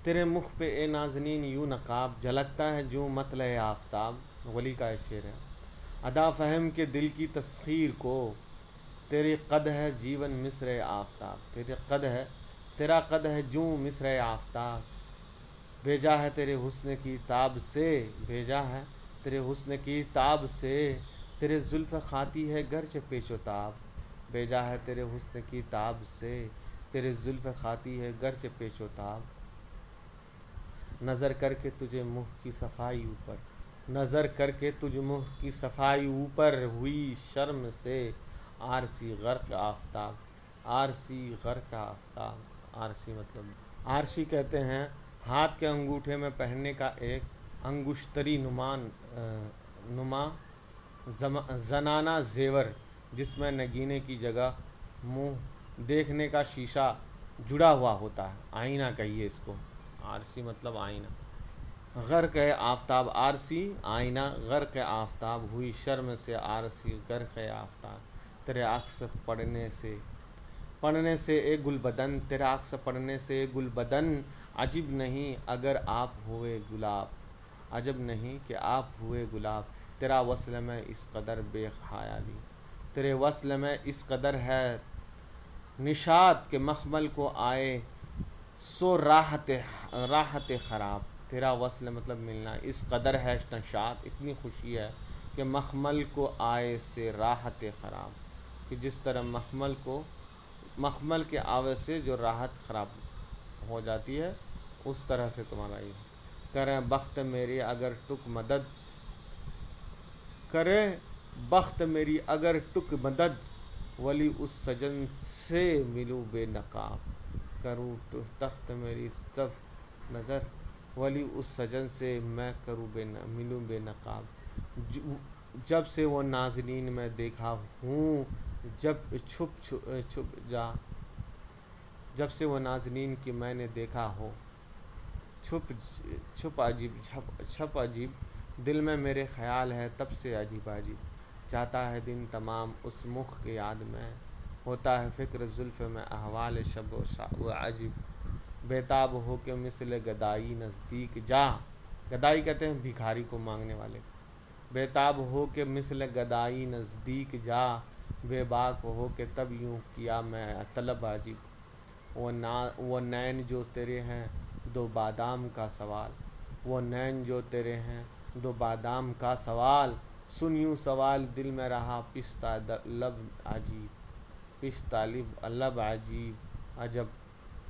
تیرے مخ پہ اے نازنین یوں نقاب، جھلکتا ہے جو مطلع آفتاب. ولی کا شعر ہے. ادا فہم کے دل کی تسخیر کو، تیری قد ہے جیون مصر آفتاب. تیرا قد ہے جوں مصر آفتاب، بھیجا ہے تیرے حسن کی تاب سے، بھیجا ہے تیرے حسن کی تاب سے. تیرے زلف خاتی ہے گرچہ پیش و تاب، بھیجا ہے تیرے حسن کی تاب سے. تیرے زلف خاتی ہے گرچہ پیش و تاب. نظر کر کے تجھے منہ کی صفائی اوپر، نظر کر کے تجھ منہ کی صفائی اوپر، ہوئی شرم سے آرسی غرق آفتاب. آرسی غرق آفتاب. آرسی مطلب آرسی کہتے ہیں ہاتھ کے انگوٹھے میں پہننے کا ایک انگشتری نما زنانہ زیور، جس میں نگینے کی جگہ منہ دیکھنے کا شیشہ جڑا ہوا ہوتا ہے. آئینہ کہیے اس کو. آرسی مطلب آئینہ. غرق آفتاب آرسی آئینہ، غرق آفتاب ہوئی شرم سے آرسی غرق آفتاب. تیرے عکس پڑھنے سے اے گل بدن، تیرا عکس پڑھنے سے اے گل بدن، عجب نہیں اگر آپ ہوئے گلاب. عجب نہیں کہ آپ ہوئے گلاب. تیرا وصل میں اس قدر بے خیالی، تیرے وصل میں اس قدر ہے نشاط کہ مخمل کو آئے سو راحت خراب. تیرا وصل مطلب ملنا، اس قدر ہے نشاط، اتنی خوشی ہے کہ مخمل کو آئے سے راحت خراب، کہ جس طرح مخمل کے آوے سے جو راحت خراب ہو جاتی ہے، اس طرح سے تمہارا یہ کرے بخت میری اگر ٹک مدد، کرے بخت میری اگر ٹک مدد، ولی اس سجن سے ملوں بے نقاب. کروں تخت میری صف نظر، ولی اس سجن سے میں ملوں بے نقاب. جب سے وہ نازنین میں دیکھا ہوں، جب سے وہ نازنین کی میں نے دیکھا ہو، چھپ عجیب دل میں میرے خیال ہے تب سے عجیب عجیب. جاتا ہے دن تمام اس مخ کی یاد میں، ہوتا ہے فکر زلف میں احوال شب و عجیب. بیتاب ہو کے مثل گدائی نزدیک جا، گدائی کہتے ہیں بھکاری کو مانگنے والے. بیتاب ہو کے مثل گدائی نزدیک جا، بے باک ہو کے تب یوں کیا میں طلب عجیب. وہ نین جو تیرے ہیں دو بادام کا سوال، وہ نین جو تیرے ہیں دو بادام کا سوال. سن یوں سوال دل میں رہا پشتا لب عجیب، پشتا لب عجیب عجب.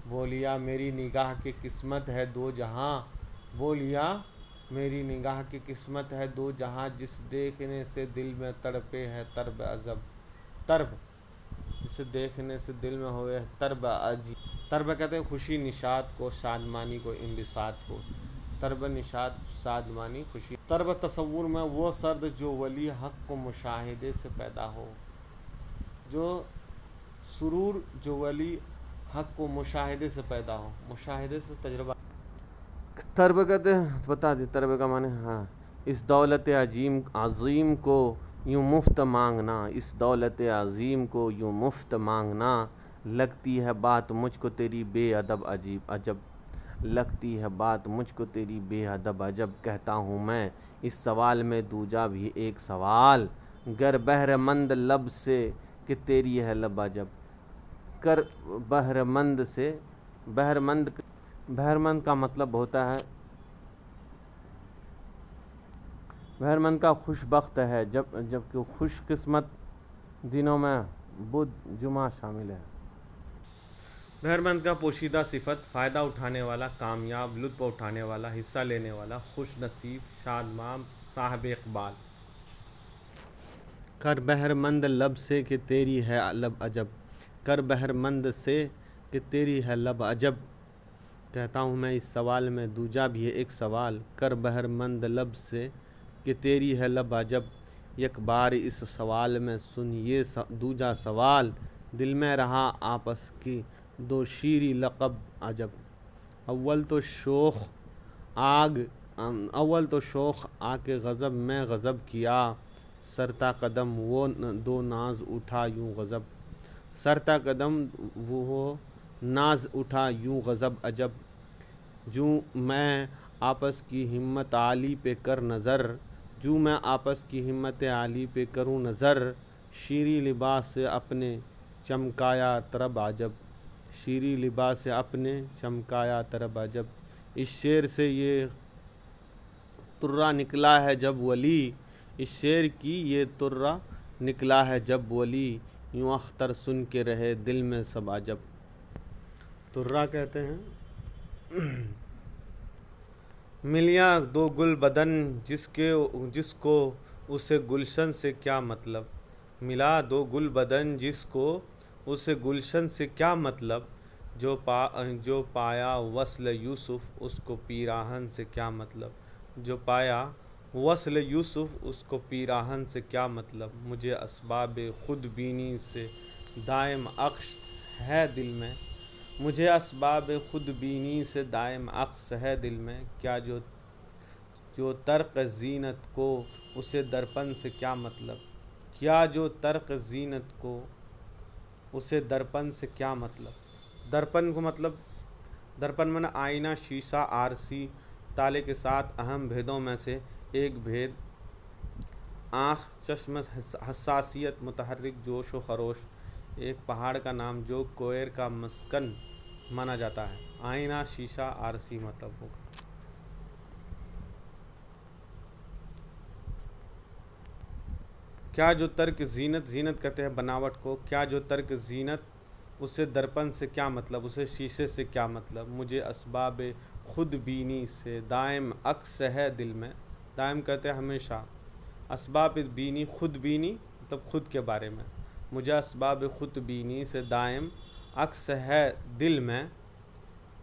بولیا میری نگاہ کی قسمت ہے دو جہاں، بولیا میری نگاہ کی قسمت ہے دو جہاں، جس دیکھنے سے دل میں تڑپے ہے طرب عجب. طرب جسے دیکھنے سے دل میں ہوئے طرب عجیب. طرب کہتے ہیں خوشی نشاط کو، شادمانی کو، انبساط کو. طرب نشاط شادمانی خوشی. طرب تصور میں وہ سرد جو ولی حق کو مشاہدے سے پیدا ہو، جو سرور جو ولی حق کو مشاہدے سے پیدا ہو، مشاہدے سے تجربہ. طرب کہتے ہیں بتا دی طرب کا معنی. ہاں، اس دولت عظیم کو یوں مفت مانگنا، اس دولت عظیم کو یوں مفت مانگنا، لگتی ہے بات مجھ کو تیری بے ادب عجیب عجب. لگتی ہے بات مجھ کو تیری بے ادب عجب. کہتا ہوں میں اس سوال میں دوجا بھی ایک سوال، گر بہر مند لب سے کہ تیری ہے لب عجب. کر بہرمند سے، بہرمند کا مطلب ہوتا ہے، بہرمند کا خوش بخت ہے، جبکہ خوش قسمت دنوں میں بدھ جمعہ شامل ہے. بہرمند کا پوشیدہ صفت فائدہ اٹھانے والا، کامیاب، لطف اٹھانے والا، حصہ لینے والا، خوش نصیب، شادمان، صاحب اقبال. کر بہرمند لب سے کہ تیری ہے لب عجب، کر بہرمند سے کہ تیری ہے لب عجب. کہتا ہوں میں اس سوال میں دوجا بھی ہے ایک سوال، کر بہرمند لب سے کہ تیری ہے لب عجب. یک بار اس سوال میں سن یہ دوجا سوال، دل میں رہا آپس کی دو شیریں لقب عجب. اول تو شوخ آ کے غضب میں غضب کیا، سرتا قدم وہ دو ناز اٹھا یوں غضب. سرتا قدم وہ ناز اٹھا یوں غضب عجب. جو میں آپس کی ہمت عالی پہ کر نظر، جو میں آپس کی ہمت عالی پہ کروں نظر، شیریں لباس سے اپنے چمکایا طرب عجب، شیریں لباس سے اپنے چمکایا طرب عجب۔ اس شعر سے یہ ترا نکلا ہے جب ولی، اس شعر کی یہ ترا نکلا ہے جب ولی، یوں اختر سن کے رہے دل میں سب عجب۔ ترا کہتے ہیں ملیاں دو گل بدن جس کو اسے گلشن سے کیا مطلب، ملا دو گل بدن جس کو اسے گلشن سے کیا مطلب، جو پایا وصل یوسف اس کو پیراہن سے کیا مطلب، جو پایا وصل یوسف اس کو پیراہن سے کیا مطلب، مجھے اسباب خود بینی سے دائم عکس ہے دل میں، مجھے اسباب خود بینی سے دائم عکس ہے دل میں، کیا جو ترک زینت کو اسے درپن سے کیا مطلب، کیا جو ترک زینت کو اسے درپن سے کیا مطلب۔ درپن کو مطلب درپن میں آئینہ، شیشہ، عارضی تالے کے ساتھ اہم بھیدوں میں سے ایک بھید آنکھ، چشم، حساسیت، متحرک جوش و خروش۔ ایک پہاڑ کا نام جو کوئر کا مسکن مانا جاتا ہے۔ آئینہ، شیشہ، عارضی مطلب ہوگا۔ کیا جو ترک زینت، زینت کہتے ہیں بناوٹ کو، کیا جو ترک زینت اسے درپن سے کیا مطلب، اسے شیشے سے کیا مطلب، مجھے اسباب خود بینی سے دائم عکس ہے دل میں، دائم کہتے ہیں ہمیشہ، اسباب بینی خود بینی مطلب خود کے بارے میں، مجھے اسباب خود بینی سے دائم عکس ہے دل میں،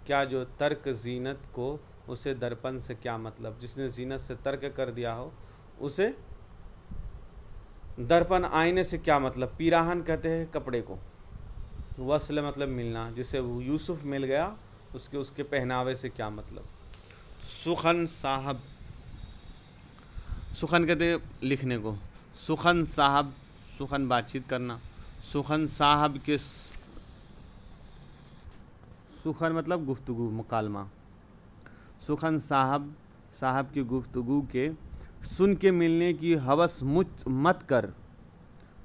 کیا جو ترک زینت کو اسے درپن سے کیا مطلب، جس نے زینت سے ترک کر دیا ہو اسے درپن آئینے سے کیا مطلب۔ پیراہن کہتے ہیں کپڑے کو، وصل مطلب ملنا، جسے یوسف مل گیا اس کے پہناوے سے کیا مطلب۔ سخن صاحب، سخن کہتے ہیں لکھنے کو، سخن صاحب، سخن بات چیت کرنا، سخن صاحب کے سخن مطلب گفتگو، مکالمہ، سخن صاحب کی گفتگو کے سن کے ملنے کی ہوس مت کر،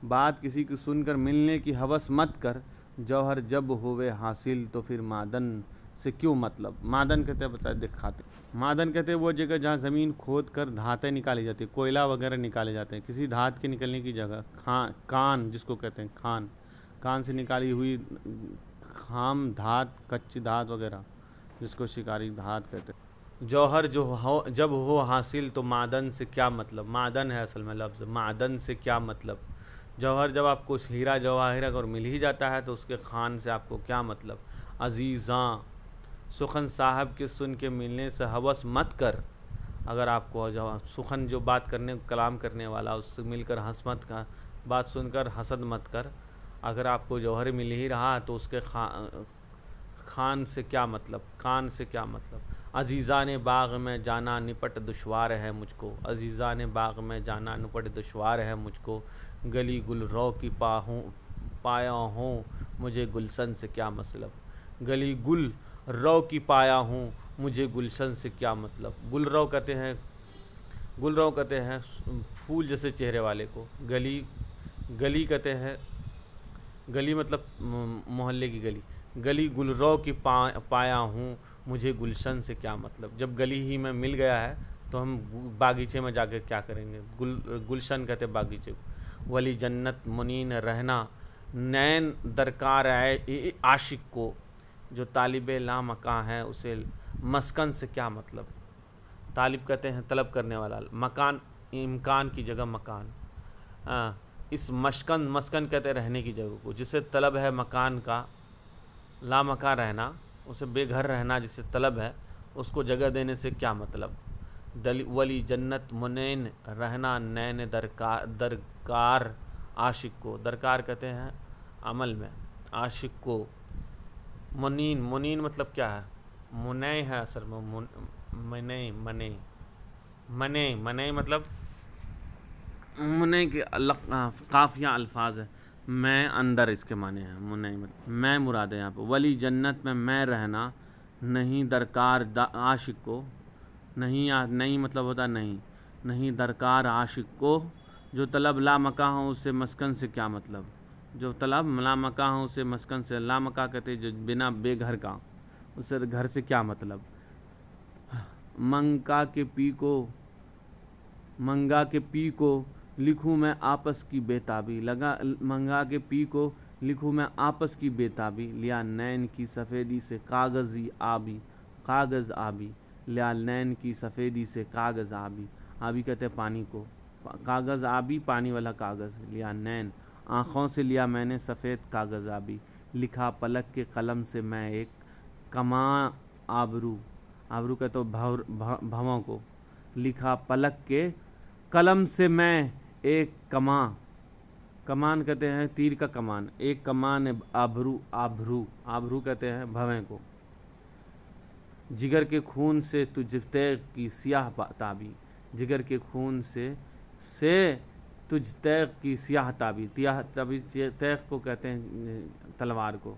بات کسی کی سن کر ملنے کی ہوس مت کر، جوہر جب ہوئے حاصل تو پھر معدن سے کیوں مطلب۔ معدن کہتے ہیں بتا دکھاتے، معدن کہتے ہیں وہ جگہ جہاں زمین کھود کر دھاتیں نکالی جاتی ہیں، کوئلہ وغیرہ نکالے جاتے ہیں، کسی دھات کے نکلنے کی جگہ۔ کان جس کو کہتے ہیں کان سے نکالی ہوئی خام دھات، کچی دھات وغیرہ جس کو شکاری دھات کہتے ہیں۔ جوہر جب ہو حاصل تو معدن سے کیا مطلب، معدن ہے اصل میں لفظ، معدن سے کیا مطلب۔ جوہر جب آپ کو ہیرا جواہر اگر مل ہی جاتا ہے تو اس کے خان سے آپ کو کیا مطلب۔ عزیزاں، سخن صاحب کے سن کے ملنے سے ہوس مت کر، اگر آپ کو سخن جو بات کرنے کلام کرنے والا اس سے مل کر ہنس مت کر، بات سن کر حسد مت کر، اگر آپ کو جوہر مل ہی رہا تو اس کے خان سے کیا مطلب، کان سے کیا مطلب۔ عزیزان باغ میں جانا نپٹ دشوار ہے مجھ کو، عزیزان باغ میں جانا نپٹ دشوار ہے مجھ کو، گلی گل رو کی پایا ہوں مجھے گلشن سے کیا مطلب، گلی گل رو کی پایا ہوں مجھے گلشن سے کیا مطلب۔ گل رو کہتے ہیں پھول جیسے چہرے والے کو، گلی کہتے ہیں، گلی مطلب محلے کی گلی، گلی گل رو کی پایا ہوں مجھے گلشن سے کیا مطلب۔ جب گلی ہی میں مل گیا ہے تو ہم باغیچے میں جا کے کیا کریں گے، گلشن کہتے ہیں باغیچے کو۔ ولی جنت منین رہنا نین درکار عاشق کو، جو طالب لامکاں ہے اسے مسکن سے کیا مطلب۔ طالب کہتے ہیں طلب کرنے والا، مکان امکان کی جگہ مکان، اس مسکن کہتے ہیں رہنے کی جگہ کو، جسے طلب ہے مکان کا، لامکاں رہنا، اسے بے گھر رہنا جسے طلب ہے، اس کو جگہ دینے سے کیا مطلب۔ ولی جنت منین رہنا نین درکار عاشق کو، درکار کہتے ہیں عمل میں، عاشق کو۔ منین مطلب کیا ہے، منع ہے اصل میں، منع مطلب منع کے قافیہ الفاظ ہے، میں اندر اس کے معنی ہے، منع مطلب میں مراد ہے یہاں پہ۔ ولی جنت میں رہنا نہیں درکار عاشق کو، نہیں مطلب ہوتا نہیں درکار عاشق کو، جو طلب لامکاں ہو اس سے مسکن سے کیا مطلب، جو طلب لامکاں ہو اسے مسکن سے، لامکاں کہتے جو بنا بے گھر کا، اس سے گھر سے کیا مطلب۔ منگا کے پی کو لکھوں میں آپس کی بےتابی، منگا کے پی کو لکھوں میں آپس کی بےتابی، لیا نین کی سفیدی سے کاغذ آبی، لیا نین کی سفیدی سے کاغذ آبی کہتے پانی کو، کاغذ آبی پانی والا کاغذ، لیا نین آنکھوں سے لیا میں نے سفید کاغذ آبی، لکھا پلک کے قلم سے میں ایک کماں آبرو کہتے بھووں کو، لکھا پلک کے قلم سے میں ایک کمان کہتے ہیں تیر کا کمان، ایک کمان آبرو کہتے ہیں بھویں کو، جگر کے خون سے تجھ تیغ کی سیاہ تابی، جگر کے خون سے تجھ تیغ کی سیاہ تابی، تیغ کو کہتے ہیں تلوار کو،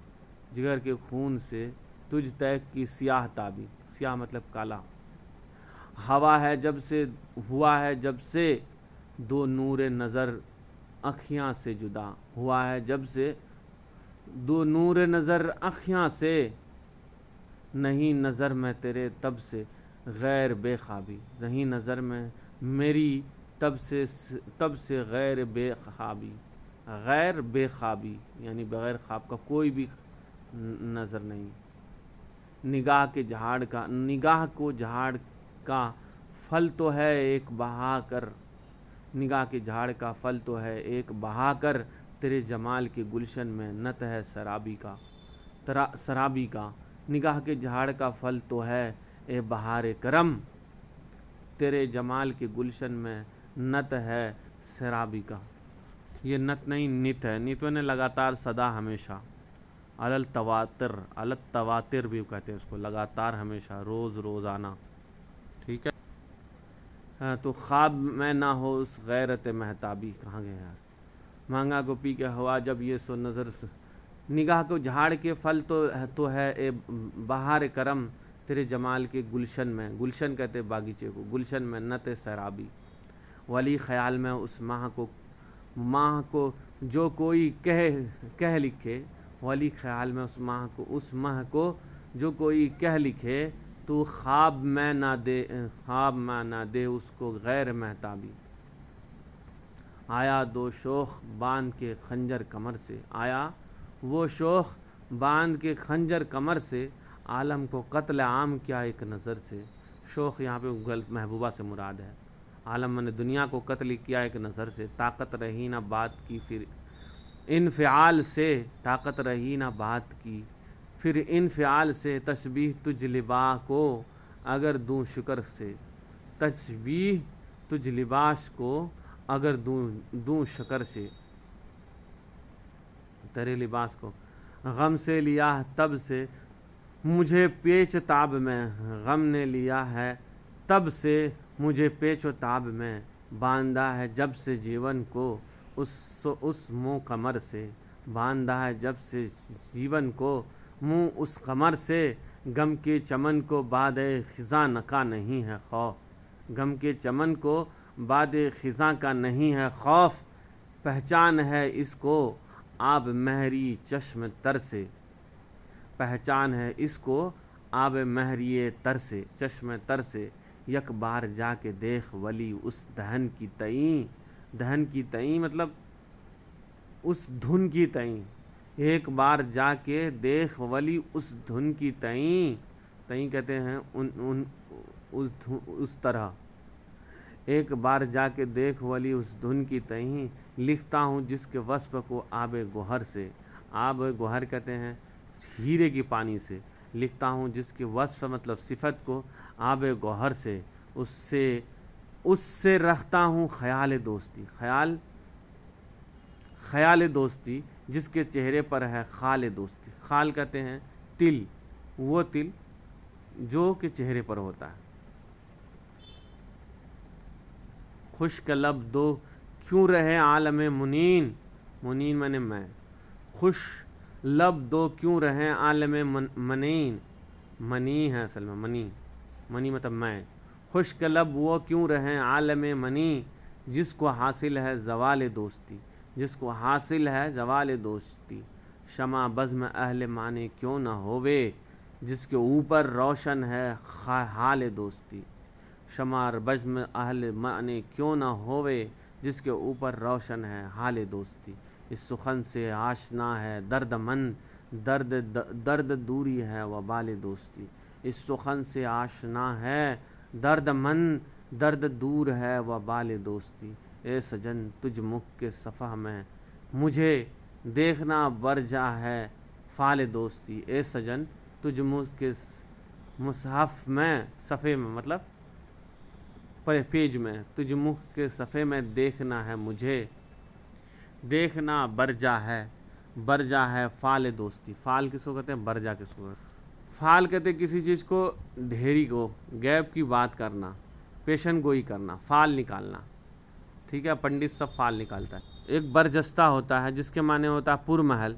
جگر کے خون سے تجھ تیغ کی سیاہ تابی، سیاہ مطلب کالا، ہوا ہے جب سے دو نور نظر اکھیاں سے جدا، ہوا ہے جب سے دو نور نظر اکھیاں سے، نہیں نظر میں تیرے تب سے غیر بے خوابی، نہیں نظر میں میری تب سے غیر بے خوابی یعنی بغیر خواب کا کوئی بھی نظر نہیں، نگاہ کو جھاڑ کا پھل تو ہے ایک بہا کر، نگاہ کے جھاڑ کا پھل تو ہے ایک بہا کر، تیرے جمال کے گلشن میں نت ہے سرابی کا، نگاہ کے جھاڑ کا پھل تو ہے اے بہار کرم، تیرے جمال کے گلشن میں نت ہے سرابی کا، یہ نت نہیں نت ہے، نت نے لگاتار سدا ہمیشہ، التواتر بھی کہتے ہیں اس کو، لگاتار ہمیشہ روزانہ، ٹھیک ہے۔ تو خواب میں نہ ہو اس غیرت مہتابی، کہاں گئے یار، مانگا کو پی کے ہوا جب یہ سو نظر، نگاہ کو جھاڑ کے پھل تو ہے اے بہار کرم، تیرے جمال کے گلشن میں، گلشن کہتے باغیچے کو، گلشن میں نت سرابی، ولی خیال میں اس ماہ کو جو کوئی کہہ لکھے، ولی خیال میں اس ماہ کو جو کوئی کہہ لکھے، تو خواب میں نہ دے اس کو غیر مہتابی، آیا دو شوخ باندھ کے خنجر کمر سے، آیا وہ شوخ باندھ کے خنجر کمر سے، عالم کو قتل عام کیا ایک نظر سے، شوخ یہاں پہ محبوبہ سے مراد ہے، عالم نے دنیا کو قتل کیا ایک نظر سے، طاقت رہی نہ بات کی پھر انفعال سے، طاقت رہی نہ بات کی پھر انفعال سے، تشبیہ تجھ لباس کو اگر دوں شکر سے، تشبیہ تجھ لباس کو اگر دوں شکر سے، تیرے لباس کو، غم سے لیا تب سے مجھے پیچ تاب میں، غم نے لیا ہے تب سے مجھے پیچ و تاب میں، باندھا ہے جب سے جیون کو اس منہ کمر سے، باندھا ہے جب سے جیون کو منہ اس کمر سے، غم کے چمن کو باد خزاں کا نہیں ہے خوف، غم کے چمن کو باد خزاں کا نہیں ہے خوف، پہچان ہے اس کو آب مہری چشم تر سے، پہچان ہے اس کو آب مہری تر سے، چشم تر سے، یک بار جا کے دیکھ ولی اس دہن کی تئیں مطلب اس دھن کی تئیں، ایک بار جا کے دیکھ ولی اس دھن کی تئیں کہتے ہیں اس طرح، ایک بار جا کے دیکھ ولی اس دھن کی تئیں، لکھتا ہوں جس کے وصف کو آب گوہر سے، آب گوہر کہتے ہیں ہیرے کی پانی سے، لکھتا ہوں جس کے وصف مطلب صفت کو آب گوہر سے، اس سے رکھتا ہوں خیال دوستی، جس کے چہرے پر ہے خال دوستی، خال کہتے ہیں تل، وہ تل جو کہ چہرے پر ہوتا ہے، خشک لب دو کیوں رہے عالم منین میں نے میں، خوش لب دو کیوں رہے عالم منین، منی ہے اصل میں، منی، منی مطلب میں، خشک لب وہ کیوں رہیں عالم منی، جس کو حاصل ہے زوال دوستی، جس کو حاصل ہے زوال دوستی، شمع بزم اہل معنی کیوں نہ ہووے، جس کے اوپر روشن ہے حال دوستی، شمع بزم اہل معنی کیوں نہ ہووے، جس کے اوپر روشن ہے حال دوستی، اس سخن سے آشنا ہے درد من، درد دوری ہے وبال دوستی، اس سخن سے آشنا ہے درد من، درد دور ہے وبال دوستی، اے سجن تجھ مکھ کے صفحہ میں مجھے دیکھنا برجا ہے فال دوستی، اے سجن تجھ مکھ کے مصحف میں، صفحے میں مطلب پیج میں، تجھ مکھ کے صفحے میں دیکھنا ہے مجھے، دیکھنا برجا ہے فال دوستی، فال کس کو کہتے ہیں، برجا کس کو کہتے ہیں، فال کہتے ہیں کسی چیز کو ڈھیری کو، غیب کی بات کرنا، پیشن گوئی کرنا، فال نکالنا، ٹھیک ہے، پنڈت سب فال نکالتا ہے۔ ایک برجستہ ہوتا ہے جس کے معنی ہوتا ہے پرمحل،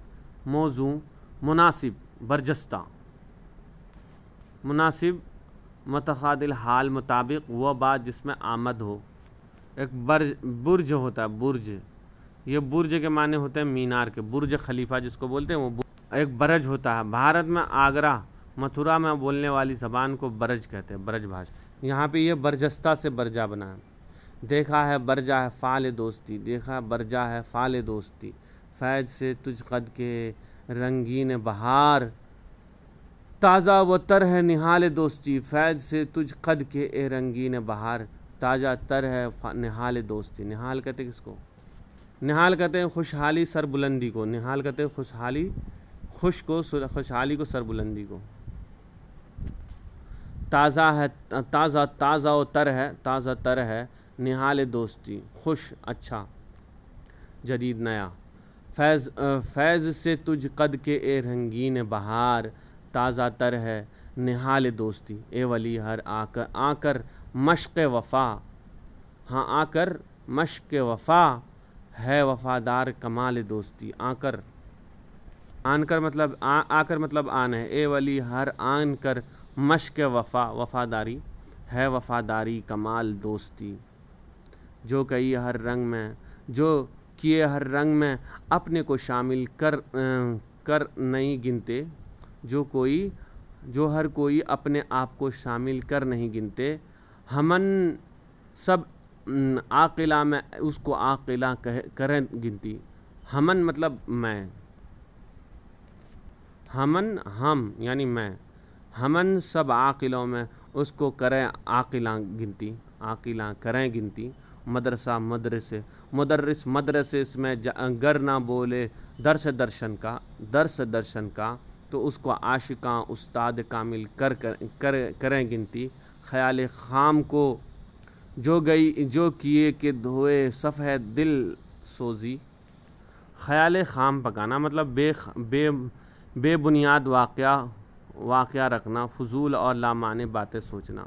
موزوں، مناسب، برجستہ مناسب، متقابل حال مطابق، وہ بات جس میں آمد ہو۔ ایک برج ہوتا ہے، برج، یہ برج کے معنی ہوتے ہیں مینار کے، برج خلیفہ جس کو بولتے ہیں وہ ایک برج ہوتا ہے۔ بھارت میں آگرہ، متھرا میں بولنے والی زبان کو برج کہتے ہیں، برج بھاشا۔ یہاں پہ یہ برجستہ سے برجا بنا ہے۔ دیکھا ہے برجا ہے فال دوستی، دیکھا برجا ہے فال دوستی، فیض سے تجھ قد کے رنگین بہار، تازہ و تر ہے نہال دوستی، فیض سے تجھ قد کے اے رنگین بہار، تازہ تر ہے نہال دوستی۔ نہال کہتے ہیں کس کو، نہال کہتے ہیں خوشحالی سر بلندی کو، نہال کہتے ہیں خوشحالی، خوشحالی کو سر بلندی کو۔ تازہ ہے، تازہ و تر ہے، تازہ تر ہے نہال دوستی، خوش، اچھا، جدید، نیا۔ فیض سے تجھ قد کے اے رنگین بہار، تازہ تر ہے نہال دوستی، اے ولی ہر آ کر مشق وفا، ہاں آ کر مشق وفا ہے وفادار کمال دوستی، آ کر مطلب آن ہے، اے ولی ہر آن کر مشق وفا، وفاداری ہے وفاداری کمال دوستی، جو کئی ہر رنگ میں اپنے کو شامل کر نہیں گنتے، جو ہر کوئی اپنے آپ کو شامل کر نہیں گنتے، ہمن سب عاقلہ میں اس کو عاقلہ کریں گنتی، ہمن مطلب میں، ہمن ہم یعنی میں، ہمن سب عاقلوں میں اس کو کریں عاقلہ گنتی، عاقلہ کریں گنتی، مدرسہ مدرسے میں گر نہ بولے درس درشن کا، تو اس کو عاشقاں استاد کامل کریں گنتی، خیال خام کو جو کیے کہ دھوئے صفحہ دل سوزی، خیال خام پکانا مطلب بے بنیاد واقعہ رکھنا، فضول اور لامعنی باتیں سوچنا۔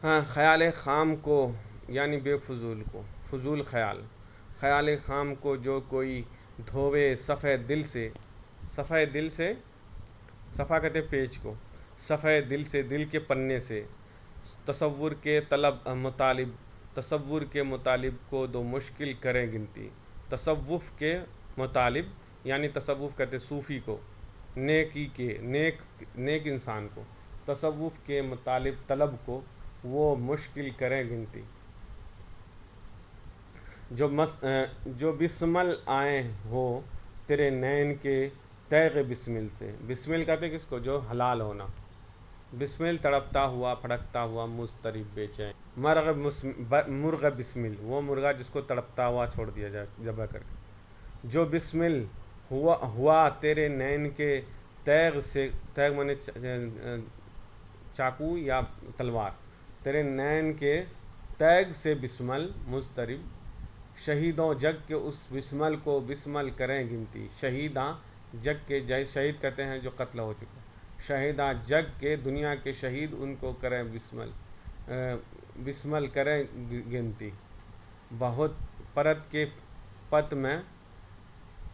ہاں، خیال خام کو یعنی بے فضول کو، فضول خیال خام کو جو کوئی دھوے صفحہ دل سے، صفحہ کہتے پیج کو، صفحہ دل سے، دل کے پنے سے، تصور کے مطالب کو دو مشکل کریں گنتی، تصوف کے مطالب یعنی تصوف کہتے صوفی کو، نیک انسان کو، تصوف کے مطالب طلب کو وہ مشکل کریں گنتی، جو بسمل آئے ہو تیرے نین کے تیغ بسمل سے، بسمل کہتے کس کو، جو حلال ہونا، بسمل تڑپتا ہوا پھڑکتا ہوا مضطرب بے چین، مرغ بسمل وہ مرغا جس کو تڑپتا ہوا چھوڑ دیا جائے ذبح کر کے، جو بسمل ہوا تیرے نین کے تیغ سے، تیغ مانے چاقو یا تلوار، تیرے نین کے تیغ سے بسمل مضطرب، شہیدوں جگ کے اس بسمل کو بسمل کریں گنتی، شہیداں جگ کے، شہید کہتے ہیں جو قتل ہو چکے، شہیداں جگ کے دنیا کے شہید ان کو کریں بسمل کریں گنتی، بہت پرت کے پت میں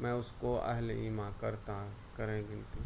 میں اس کو اہل ایمان کرتا کریں گنتی۔